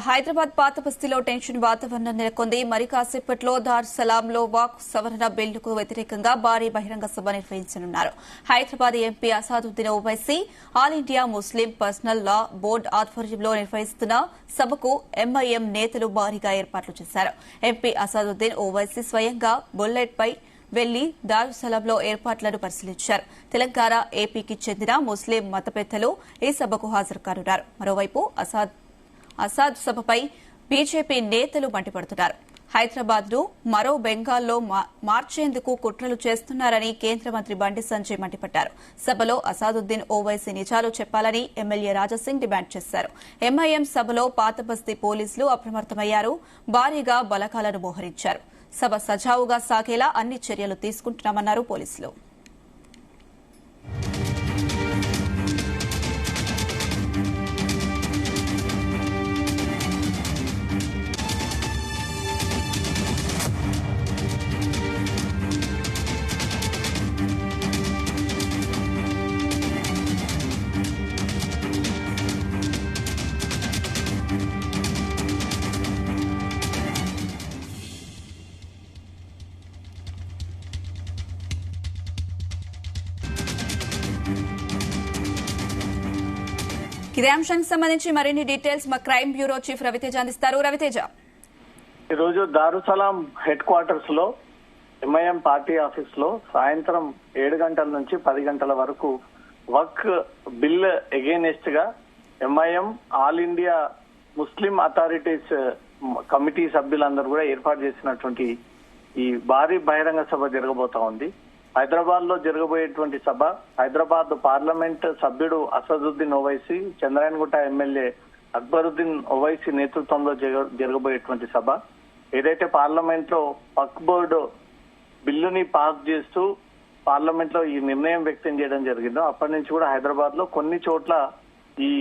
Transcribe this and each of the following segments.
హైదరాబాద్ పాత బస్తీలో టెన్షన్ వాతావరణం నెలకొంది. మరి కాసేపట్లో దార్ సలాంలో వాక్ సవరణ బిల్లుకు వ్యతిరేకంగా భారీ బహిరంగ సభ నిర్వహించనున్నారు. Hyderabad MP Asaduddin Owaisi all India Muslim personal law board ఆధ్వర్యంలో నిర్వహిస్తున్న సభకు ఎంఐఎం నేతలు భారీగా ఏర్పాట్లు చేశారు. ఎంపీ అసాదుద్దీన్ ఓవైసీ స్వయంగా బుల్లెట్ పై వెళ్లి దారుసలాంలో ఏర్పాట్లను పరిశీలించారు. తెలంగాణ, ఏపీకి చెందిన ముస్లిం మత పెద్దలు ఈ సభకు హాజరు కానున్నారు. మరోవైపు అసాద్ సభపై బీజేపీ నేతలు మండిపడుతున్నారు. హైదరాబాద్ ను మరో బెంగాల్లో మార్చేందుకు కుట్రలు చేస్తున్నారని కేంద్ర మంత్రి బండి సంజయ్ మండిపడ్డారు. సభలో అసాదుద్దీన్ ఓవైసీ నిజాలు చెప్పాలని ఎమ్మెల్యే రాజాసింగ్ డిమాండ్ చేశారు. ఎంఐఎం సభలో పాతబస్తీ పోలీసులు అప్రమత్తమయ్యారు. భారీగా బలగాలను మోహరించారు. సభ సజావుగా సాగేలా అన్ని చర్యలు తీసుకుంటున్నామన్నారు పోలీసులు. ఇదే అంశానికి సంబంధించి మరిన్ని డీటెయిల్స్ మా క్రైమ్ బ్యూరో చీఫ్ రవితేజ అందిస్తారు. రవితేజ, ఈరోజు దారుసలాం హెడ్ క్వార్టర్స్ లో ఎంఐఎం పార్టీ ఆఫీస్ లో సాయంత్రం 7 గంటల నుంచి 10 గంటల వరకు వక్ బిల్ ఎగెయినెస్ట్ గా ఎంఐఎం ఆల్ ఇండియా ముస్లిం అథారిటీస్ కమిటీ సభ్యులందరూ కూడా ఏర్పాటు చేసినటువంటి ఈ భారీ బహిరంగ సభ జరగబోతా ఉంది. హైదరాబాద్ లో జరగబోయేటువంటి సభ హైదరాబాద్ పార్లమెంట్ సభ్యుడు అసదుద్దీన్ ఓవైసీ, చంద్రాయణగుట్ట ఎమ్మెల్యే అక్బరుద్దీన్ ఓవైసీ నేతృత్వంలో జరగబోయేటువంటి సభ. ఏదైతే పార్లమెంట్ లో వక్ఫ్ బోర్డు బిల్లుని పాస్ చేస్తూ పార్లమెంట్ లో ఈ నిర్ణయం వ్యక్తం చేయడం జరిగిందో అప్పటి నుంచి కూడా హైదరాబాద్ లో కొన్ని చోట్ల ఈ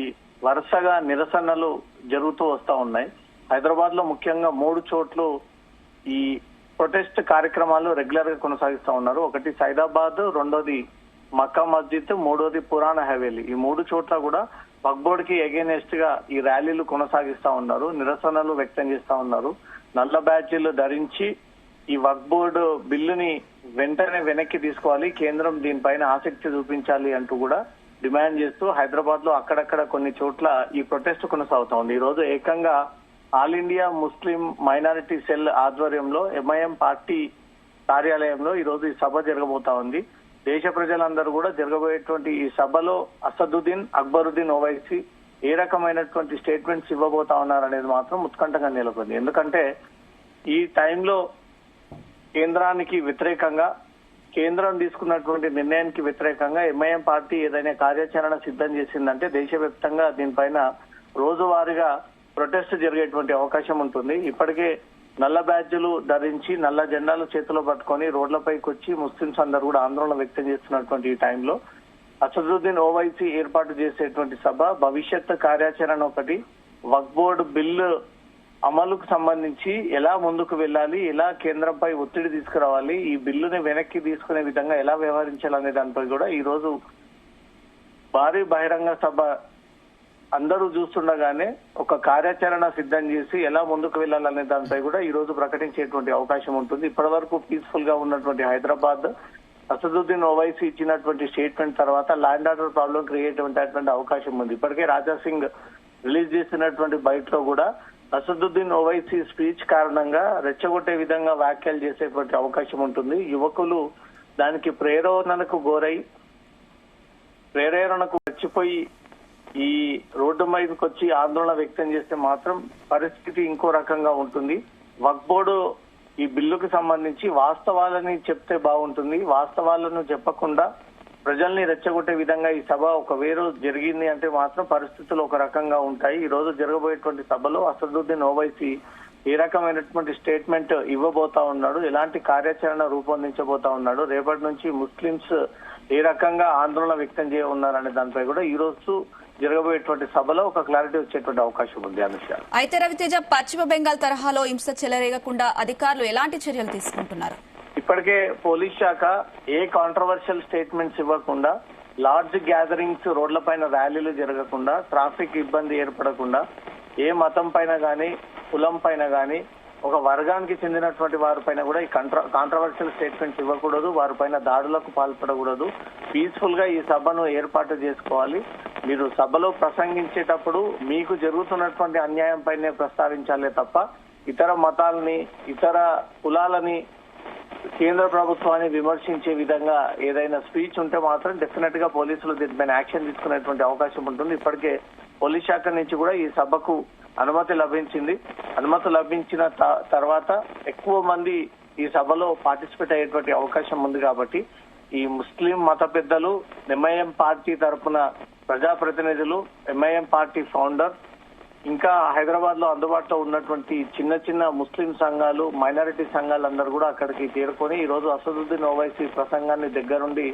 వరుసగా నిరసనలు జరుగుతూ వస్తా ఉన్నాయి. హైదరాబాద్ లో ముఖ్యంగా 3 చోట్లు ఈ ప్రొటెస్ట్ కార్యక్రమాలు రెగ్యులర్ గా కొనసాగిస్తా ఉన్నారు. ఒకటి సైదాబాద్, రెండోది మక్కా మస్జిద్, మూడోది పురాణ హవేలీ. ఈ 3 చోట్ల కూడా వక్ఫ్ బోర్డ్ కి ఎగెయినెస్ట్ గా ఈ ర్యాలీలు కొనసాగిస్తా ఉన్నారు, నిరసనలు వ్యక్తం చేస్తా ఉన్నారు. నల్ల బ్యాడ్జీలు ధరించి ఈ వక్ఫ్ బోర్డు బిల్లుని వెంటనే వెనక్కి తీసుకోవాలి, కేంద్రం దీనిపైన ఆసక్తి చూపించాలి అంటూ కూడా డిమాండ్ చేస్తూ హైదరాబాద్ లో అక్కడక్కడ కొన్ని చోట్ల ఈ ప్రొటెస్ట్ కొనసాగుతా ఉంది. ఈ రోజు ఏకంగా ఆల్ ఇండియా ముస్లిం మైనారిటీ సెల్ ఆధ్వర్యంలో ఎంఐఎం పార్టీ కార్యాలయంలో ఈ రోజు ఈ సభ జరగబోతా ఉంది. దేశ ప్రజలందరూ కూడా జరగబోయేటువంటి ఈ సభలో అసదుద్దీన్, అక్బరుద్దీన్ ఓవైసీ ఏ రకమైనటువంటి స్టేట్మెంట్స్ ఇవ్వబోతా ఉన్నారనేది మాత్రం ఉత్కంఠంగా నెలకొంది. ఎందుకంటే ఈ టైంలో కేంద్రానికి వ్యతిరేకంగా, కేంద్రం తీసుకున్నటువంటి నిర్ణయానికి వ్యతిరేకంగా ఎంఐఎం పార్టీ ఏదైనా కార్యాచరణ సిద్ధం చేసిందంటే దేశవ్యాప్తంగా దీనిపైన రోజువారీగా ప్రొటెస్ట్ జరిగేటువంటి అవకాశం ఉంటుంది. ఇప్పటికే నల్ల బ్యాడ్జీలు ధరించి నల్ల జెండాలు చేతిలో పట్టుకొని రోడ్లపైకి వచ్చి ముస్లింస్ అందరూ కూడా ఆందోళన వ్యక్తం చేస్తున్నటువంటి ఈ టైంలో అసదుద్దీన్ ఓవైసీ ఏర్పాటు చేసేటువంటి సభ భవిష్యత్ కార్యాచరణ ఒకటి, వక్ఫ్ బోర్డు బిల్లు అమలుకు సంబంధించి ఎలా ముందుకు వెళ్ళాలి, ఎలా కేంద్రంపై ఒత్తిడి తీసుకురావాలి, ఈ బిల్లుని వెనక్కి తీసుకునే విధంగా ఎలా వ్యవహరించాలనే దానిపై కూడా ఈ రోజు భారీ బహిరంగ సభ అందరూ చూస్తుండగానే ఒక కార్యాచరణ సిద్ధం చేసి ఎలా ముందుకు వెళ్లాలనే దానిపై కూడా ఈ రోజు ప్రకటించేటువంటి అవకాశం ఉంటుంది. ఇప్పటి వరకు పీస్ఫుల్ గా ఉన్నటువంటి హైదరాబాద్ అసదుద్దీన్ ఓవైసీ ఇచ్చినటువంటి స్టేట్మెంట్ తర్వాత ల్యాండ్ ఆర్డర్ ప్రాబ్లం క్రియేట్ అయ్యేటువంటి అవకాశం ఉంది. ఇప్పటికే రాజాసింగ్ రిలీజ్ చేసినటువంటి బయట లో కూడా అసదుద్దీన్ ఓవైసీ స్పీచ్ కారణంగా రెచ్చగొట్టే విధంగా వ్యాఖ్యలు చేసేటువంటి అవకాశం ఉంటుంది. యువకులు దానికి ప్రేరణకు వచ్చిపోయి ఈ రోడ్డు మీదకి వచ్చి ఆందోళన వ్యక్తం చేస్తే మాత్రం పరిస్థితి ఇంకో రకంగా ఉంటుంది. వక్ఫ్ బోర్డు ఈ బిల్లుకు సంబంధించి వాస్తవాలని చెప్తే బాగుంటుంది. వాస్తవాలను చెప్పకుండా ప్రజల్ని రెచ్చగొట్టే విధంగా ఈ సభ ఒకవేళ జరిగింది అంటే మాత్రం పరిస్థితులు ఒక రకంగా ఉంటాయి. ఈ రోజు జరగబోయేటువంటి సభలో అసదుద్దీన్ ఓవైసీ ఏ రకమైనటువంటి స్టేట్మెంట్ ఇవ్వబోతా ఉన్నాడు, ఎలాంటి కార్యాచరణ రూపొందించబోతా ఉన్నాడు, రేపటి నుంచి ముస్లింస్ ఏ రకంగా ఆందోళన వ్యక్తం చేయనున్నారనే దానిపై కూడా ఈ రోజు జరగబోయేటువంటి సభలో ఒక క్లారిటీ వచ్చేటువంటి అవకాశం ఉంది. అనుష, అయితే రవితేజ, పశ్చిమ బెంగాల్ తరహాలో హింస చెలరేగకుండా అధికారులు ఎలాంటి చర్యలు తీసుకుంటున్నారు? ఇప్పటికే పోలీస్ శాఖ ఏ కాంట్రవర్షియల్ స్టేట్మెంట్స్ ఇవ్వకుండా లార్జ్ గ్యాదరింగ్స్, రోడ్లపైన ర్యాలీలు జరగకుండా, ట్రాఫిక్ ఇబ్బంది ఏర్పడకుండా ఏ మతం పైన గాని కులం పైన గాని ఒక వర్గానికి చెందినటువంటి వారిపైన కూడా ఈ కాంట్రవర్షియల్ స్టేట్మెంట్స్ ఇవ్వకూడదు, వారిపైన దాడులకు పాల్పడకూడదు. పీస్ఫుల్ గా ఈ సభను ఏర్పాటు చేసుకోవాలి. మీరు సభలో ప్రసంగించేటప్పుడు మీకు జరుగుతున్నటువంటి అన్యాయం పైనే ప్రస్తావించాలే తప్ప ఇతర మతాలని ఇతర కులాలని కేంద్ర ప్రభుత్వాన్ని విమర్శించే విధంగా ఏదైనా స్పీచ్ ఉంటే మాత్రం డెఫినెట్ గా పోలీసులు దీనిపైన యాక్షన్ తీసుకునేటువంటి అవకాశం ఉంటుంది. ఇప్పటికే పోలీస్ శాఖ నుంచి కూడా ఈ సభకు అనుమతి లభించింది. అనుమతి లభించిన తర్వాత ఎక్కువ మంది ఈ సభలో పార్టిసిపేట్ అయ్యేటువంటి అవకాశం ఉంది. కాబట్టి ఈ ముస్లిం మత పెద్దలు, ఎంఐఎం పార్టీ తరఫున ప్రజాప్రతినిధులు, ఎంఐఎం పార్టీ ఫౌండర్, ఇంకా హైదరాబాద్ లో అందుబాటులో ఉన్నటువంటి చిన్న చిన్న ముస్లిం సంఘాలు, మైనారిటీ సంఘాలందరూ కూడా అక్కడికి చేరుకొని ఈ రోజు అసదుద్దీన్ ఓవైసీ ప్రసంగాన్ని దగ్గరుండి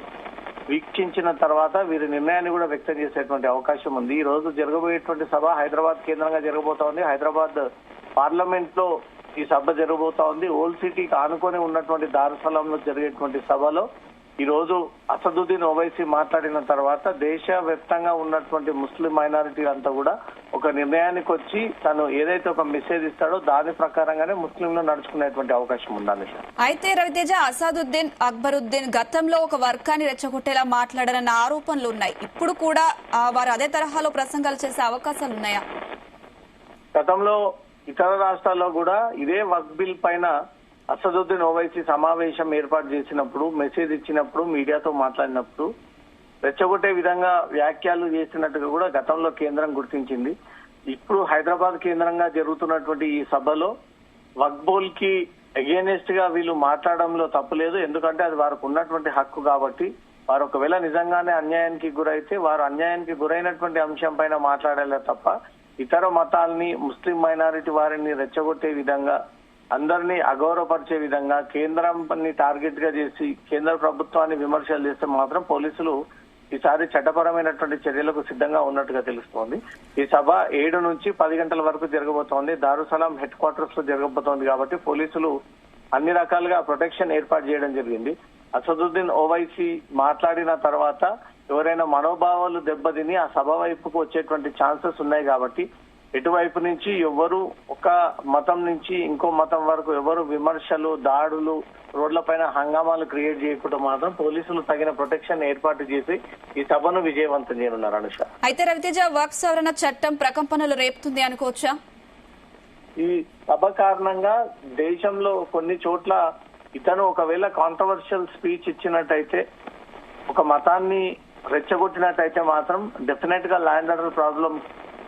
వీక్షించిన తర్వాత వీరి నిర్ణయాన్ని కూడా వ్యక్తం చేసేటువంటి అవకాశం ఉంది. ఈ రోజు జరగబోయేటువంటి సభ హైదరాబాద్ కేంద్రంగా జరగబోతోంది. హైదరాబాద్ పార్లమెంట్ లో ఈ సభ జరగబోతా ఉంది. ఓల్డ్ సిటీకి ఆనుకొని ఉన్నటువంటి దారుసలాంలో జరిగేటువంటి సభలో ఈ రోజు అసదుద్దీన్ ఓవైసీ మాట్లాడిన తర్వాత దేశవ్యాప్తంగా ఉన్నటువంటి ముస్లిం మైనారిటీ అంతా కూడా ఒక నిర్ణయానికి వచ్చి తను ఏదైతే ఒక మెసేజ్ ఇస్తాడో దాని ప్రకారంగానే ముస్లింలు నడుచుకునేటువంటి అవకాశం ఉండాలి. అయితే రవితేజ, అసాదుద్దీన్ అక్బరుద్దీన్ గతంలో ఒక వర్గాన్ని రెచ్చగొట్టేలా మాట్లాడారన్న ఆరోపణలు ఉన్నాయి. ఇప్పుడు కూడా వారు అదే తరహాలో ప్రసంగాలు చేసే అవకాశాలు ఉన్నాయా? గతంలో ఇతర రాష్ట్రాల్లో కూడా ఇదే వక్ఫ్ బిల్ పైన అసదుద్దీన్ ఓవైసీ సమావేశం ఏర్పాటు చేసినప్పుడు, మెసేజ్ ఇచ్చినప్పుడు, మీడియాతో మాట్లాడినప్పుడు రెచ్చగొట్టే విధంగా వ్యాఖ్యలు చేసినట్టుగా కూడా గతంలో కేంద్రం గుర్తించింది. ఇప్పుడు హైదరాబాద్ కేంద్రంగా జరుగుతున్నటువంటి ఈ సభలో వక్ఫ్ బోర్డ్ కి అగేనెస్ట్ గా వీళ్ళు మాట్లాడడంలో తప్పులేదు. ఎందుకంటే అది వారికి ఉన్నటువంటి హక్కు కాబట్టి వారు ఒకవేళ నిజంగానే అన్యాయానికి గురైతే వారు అన్యాయానికి గురైనటువంటి అంశం పైన మాట్లాడాలే తప్ప ఇతర మతాల్ని, ముస్లిం మైనారిటీ వారిని రెచ్చగొట్టే విధంగా, అందరినీ అగౌరవపరిచే విధంగా, కేంద్రాన్ని టార్గెట్ గా చేసి కేంద్ర ప్రభుత్వాన్ని విమర్శలు చేస్తే మాత్రం పోలీసులు ఈసారి చట్టపరమైనటువంటి చర్యలకు సిద్ధంగా ఉన్నట్టుగా తెలుస్తోంది. ఈ సభ 7 నుంచి 10 గంటల వరకు జరగబోతోంది. దారుసలాం హెడ్ క్వార్టర్స్ లో జరగబోతోంది కాబట్టి పోలీసులు అన్ని రకాలుగా ప్రొటెక్షన్ ఏర్పాటు చేయడం జరిగింది. అసదుద్దీన్ ఓవైసీ మాట్లాడిన తర్వాత ఎవరైనా మనోభావాలు దెబ్బతిని ఆ సభ వైపుకు వచ్చేటువంటి ఛాన్సెస్ ఉన్నాయి కాబట్టి ఎటువైపు నుంచి ఎవరు ఒక మతం నుంచి ఇంకో మతం వరకు ఎవరు విమర్శలు, దాడులు, రోడ్లపైన హంగామాలు క్రియేట్ చేయకుండా మాత్రం పోలీసులు తగిన ప్రొటెక్షన్ ఏర్పాటు చేసి ఈ సభను విజయవంతం చేయనున్నారు. అనుష, అయితే రవితేజ, వక్ఫ్ సవరణ చట్టం ప్రకంపనలు రేపుతుంది అనుకోవచ్చా? ఈ సభ కారణంగా దేశంలో కొన్ని చోట్ల ఇతను ఒకవేళ కాంట్రవర్షియల్ స్పీచ్ ఇచ్చినట్టయితే, ఒక మతాన్ని రెచ్చగొట్టినట్టయితే మాత్రం డెఫినెట్ గా ల్యాండ్ ఆర్డర్ ప్రాబ్లం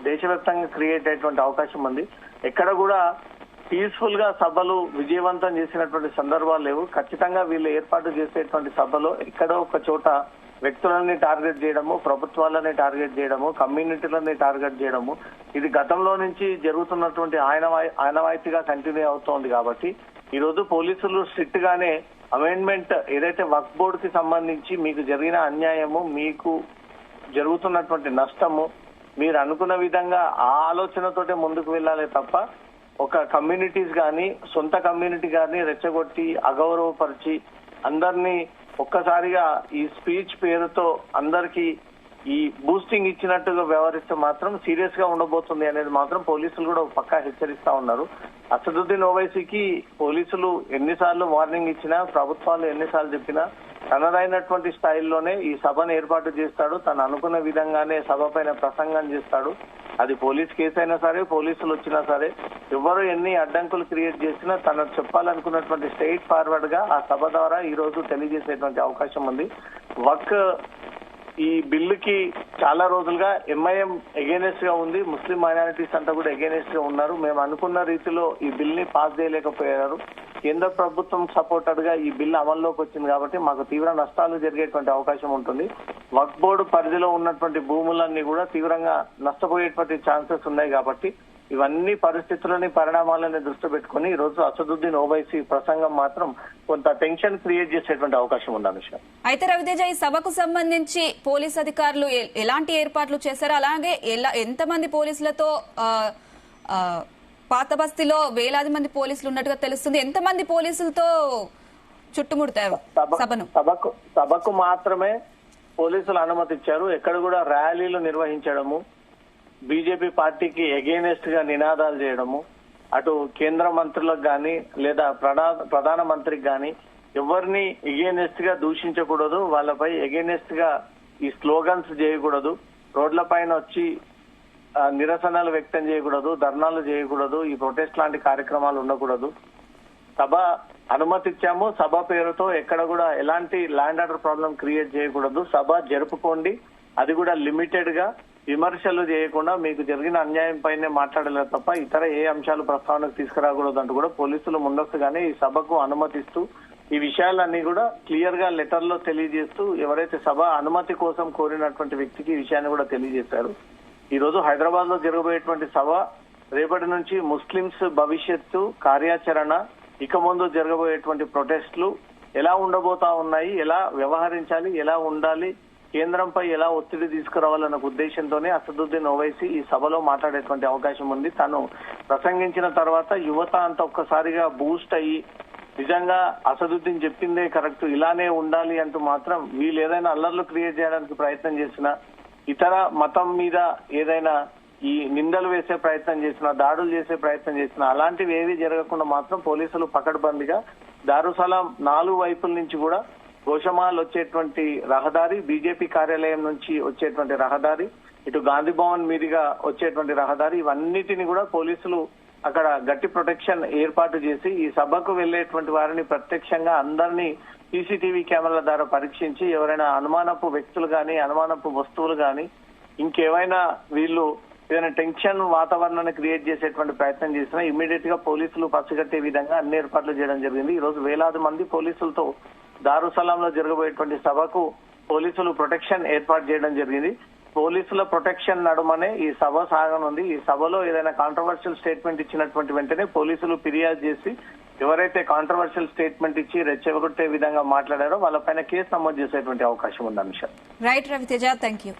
దేశవ్యాప్తంగా క్రియేట్ అయ్యేటువంటి అవకాశం ఉంది. ఎక్కడ కూడా పీస్ఫుల్ గా సభలు విజయవంతం చేసినటువంటి సందర్భాలు లేవు. ఖచ్చితంగా వీళ్ళు ఏర్పాటు చేసేటువంటి సభలో ఎక్కడో ఒక చోట వ్యక్తులని టార్గెట్ చేయడము, ప్రభుత్వాలని టార్గెట్ చేయడము, కమ్యూనిటీలని టార్గెట్ చేయడము, ఇది గతంలో నుంచి జరుగుతున్నటువంటి ఆనవాయితీగా కంటిన్యూ అవుతోంది. కాబట్టి ఈ రోజు పోలీసులు స్ట్రిక్ట్ గానే అమెండ్మెంట్ ఏదైతే వక్ఫ్ బోర్డు కి సంబంధించి మీకు జరిగిన అన్యాయము, మీకు జరుగుతున్నటువంటి నష్టము, మీరు అనుకున్న విధంగా ఆ ఆలోచనతోటే ముందుకు వెళ్ళాలి తప్ప ఒక కమ్యూనిటీస్ గాని, సొంత కమ్యూనిటీ గాని రెచ్చగొట్టి అగౌరవపరిచి అందరినీ ఒక్కసారిగా ఈ స్పీచ్ పేరుతో అందరికి ఈ బూస్టింగ్ ఇచ్చినట్టుగా వ్యవహరిస్తే మాత్రం సీరియస్ గా ఉండబోతుంది అనేది మాత్రం పోలీసులు కూడా పక్కా హెచ్చరిస్తా ఉన్నారు. అసదుద్దీన్ ఓవైసీకి పోలీసులు ఎన్నిసార్లు వార్నింగ్ ఇచ్చినా, ప్రభుత్వాలు ఎన్నిసార్లు చెప్పినా తనదైనటువంటి స్టైల్లోనే ఈ సభను ఏర్పాటు చేస్తాడు. తను అనుకున్న విధంగానే సభ పైన ప్రసంగం చేస్తాడు. అది పోలీస్ కేసు అయినా సరే, పోలీసులు వచ్చినా సరే, ఎవరు ఎన్ని అడ్డంకులు క్రియేట్ చేసినా తను చెప్పాలనుకున్నటువంటి స్ట్రైట్ ఫార్వర్డ్ గా ఆ సభ ద్వారా ఈ రోజు తెలియజేసేటువంటి అవకాశం ఉంది. వక్ ఈ బిల్లుకి చాలా రోజులుగా ఎంఐఎం ఎగెనెస్ట్ గా ఉంది. ముస్లిం మైనారిటీస్ అంతా కూడా ఎగెనెస్ట్ గా ఉన్నారు. మేము అనుకున్న రీతిలో ఈ బిల్ ని పాస్ చేయలేకపోయారు. కేంద్ర ప్రభుత్వం సపోర్టెడ్ గా ఈ బిల్ అమల్లోకి వచ్చింది కాబట్టి మాకు తీవ్ర నష్టాలు జరిగేటువంటి అవకాశం ఉంటుంది. వక్ఫ్ బోర్డు పరిధిలో ఉన్నటువంటి భూములన్నీ కూడా తీవ్రంగా నష్టపోయేటువంటి ఛాన్సెస్ ఉన్నాయి. కాబట్టి ఇవన్నీ పరిస్థితులని, పరిణామాలని దృష్టి పెట్టుకుని ఈ రోజు అసదుద్దీన్ ఓవైసీ ప్రసంగం మాత్రం కొంత టెన్షన్ క్రియేట్ చేసేటువంటి అవకాశం ఉంది. అనుష, అయితే రవితేజ, ఈ సభకు సంబంధించి పోలీస్ అధికారులు ఎలాంటి ఏర్పాట్లు చేశారు? అలాగే ఎంతమంది పోలీసులతో, పాత బస్తీలో వేలాది మంది పోలీసులు ఉన్నట్టుగా తెలుస్తుంది, ఎంతమంది పోలీసులతో చుట్టుముడతారు సభను? సభకు మాత్రమే పోలీసులు అనుమతి ఇచ్చారు. ఎక్కడ కూడా ర్యాలీలు నిర్వహించడము, బీజేపీ పార్టీకి ఎగెయినెస్ట్ గా నినాదాలు చేయడము, అటు కేంద్ర మంత్రులకు గాని లేదా ప్రధాన మంత్రికి గాని ఎవరిని ఎగెయినెస్ట్ గా దూషించకూడదు, వాళ్ళపై ఎగెయినెస్ట్ గా ఈ స్లోగన్స్ చేయకూడదు, రోడ్ల పైన వచ్చి నిరసనలు వ్యక్తం చేయకూడదు, ధర్నాలు చేయకూడదు, ఈ ప్రొటెస్ట్ లాంటి కార్యక్రమాలు ఉండకూడదు. సభ అనుమతిచ్చాము, సభ పేరుతో ఎక్కడ కూడా ఎలాంటి ల్యాండ్ ఆర్డర్ ప్రాబ్లం క్రియేట్ చేయకూడదు, సభ జరుపుకోండి, అది కూడా లిమిటెడ్ గా, విమర్శలు చేయకుండా మీకు జరిగిన అన్యాయం పైనే మాట్లాడలేదు తప్ప ఇతర ఏ అంశాలు ప్రస్తావనకు తీసుకురాకూడదు అంటూ కూడా పోలీసులు ముందస్తుగానే ఈ సభకు అనుమతిస్తూ ఈ విషయాలన్నీ కూడా క్లియర్ గా లెటర్ లో తెలియజేస్తూ ఎవరైతే సభ అనుమతి కోసం కోరినటువంటి వ్యక్తికి ఈ విషయాన్ని కూడా తెలియజేశారు. ఈ రోజు హైదరాబాద్ లో జరగబోయేటువంటి సభ రేపటి నుంచి ముస్లింస్ భవిష్యత్తు కార్యాచరణ, ఇక ముందు జరగబోయేటువంటి ప్రొటెస్టులు ఎలా ఉండబోతా ఉన్నాయి, ఎలా వ్యవహరించాలి, ఎలా ఉండాలి, కేంద్రంపై ఎలా ఒత్తిడి తీసుకురావాలన్న ఉద్దేశంతోనే అసదుద్దీన్ ఓవైసీ ఈ సభలో మాట్లాడేటువంటి అవకాశం ఉంది. తను ప్రసంగించిన తర్వాత యువత అంతా ఒక్కసారిగా బూస్ట్ అయ్యి నిజంగా అసదుద్దీన్ చెప్పిందే కరెక్ట్, ఇలానే ఉండాలి అంటూ మాత్రం వీళ్ళు ఏదైనా అల్లర్లు క్రియేట్ చేయడానికి ప్రయత్నం చేసినా, ఇతర మతం మీద ఏదైనా ఈ నిందలు వేసే ప్రయత్నం చేసినా, దాడులు చేసే ప్రయత్నం చేసినా అలాంటివి ఏవి జరగకుండా మాత్రం పోలీసులు పకడ్బందీగా దారుసలాం 4 వైపుల నుంచి కూడా గోషమాల్ వచ్చేటువంటి రహదారి, బీజేపీ కార్యాలయం నుంచి వచ్చేటువంటి రహదారి, ఇటు గాంధీ భవన్ మీదుగా వచ్చేటువంటి రహదారి, ఇవన్నిటిని కూడా పోలీసులు అక్కడ గట్టి ప్రొటెక్షన్ ఏర్పాటు చేసి ఈ సభకు వెళ్లేటువంటి వారిని ప్రత్యక్షంగా అందరినీ సీసీటీవీ కెమెరాల ద్వారా పరీక్షించి ఎవరైనా అనుమానపు వ్యక్తులు గాని, అనుమానపు వస్తువులు గాని, ఇంకేమైనా వీళ్ళు ఏదైనా టెన్షన్ వాతావరణాన్ని క్రియేట్ చేసేటువంటి ప్రయత్నం చేసినా ఇమ్మీడియట్ గా పోలీసులు పసిగట్టే విధంగా అన్ని ఏర్పాట్లు చేయడం జరిగింది. ఈ రోజు వేలాది మంది పోలీసులతో దారుసలాంలో జరగబోయేటువంటి సభకు పోలీసులు ప్రొటెక్షన్ ఏర్పాటు చేయడం జరిగింది. పోలీసుల ప్రొటెక్షన్ నడుమనే ఈ సభ సాగనుంది. ఈ సభలో ఏదైనా కాంట్రవర్షియల్ స్టేట్మెంట్ ఇచ్చినటువంటి వెంటనే పోలీసులు ఫిర్యాదు చేసి ఎవరైతే కాంట్రవర్షియల్ స్టేట్మెంట్ ఇచ్చి రెచ్చగొట్టే విధంగా మాట్లాడారో వాళ్ళపైన కేసు నమోదు చేసేటువంటి అవకాశం ఉంది. అంశం రైట్ రవితేజ, థ్యాంక్ యూ.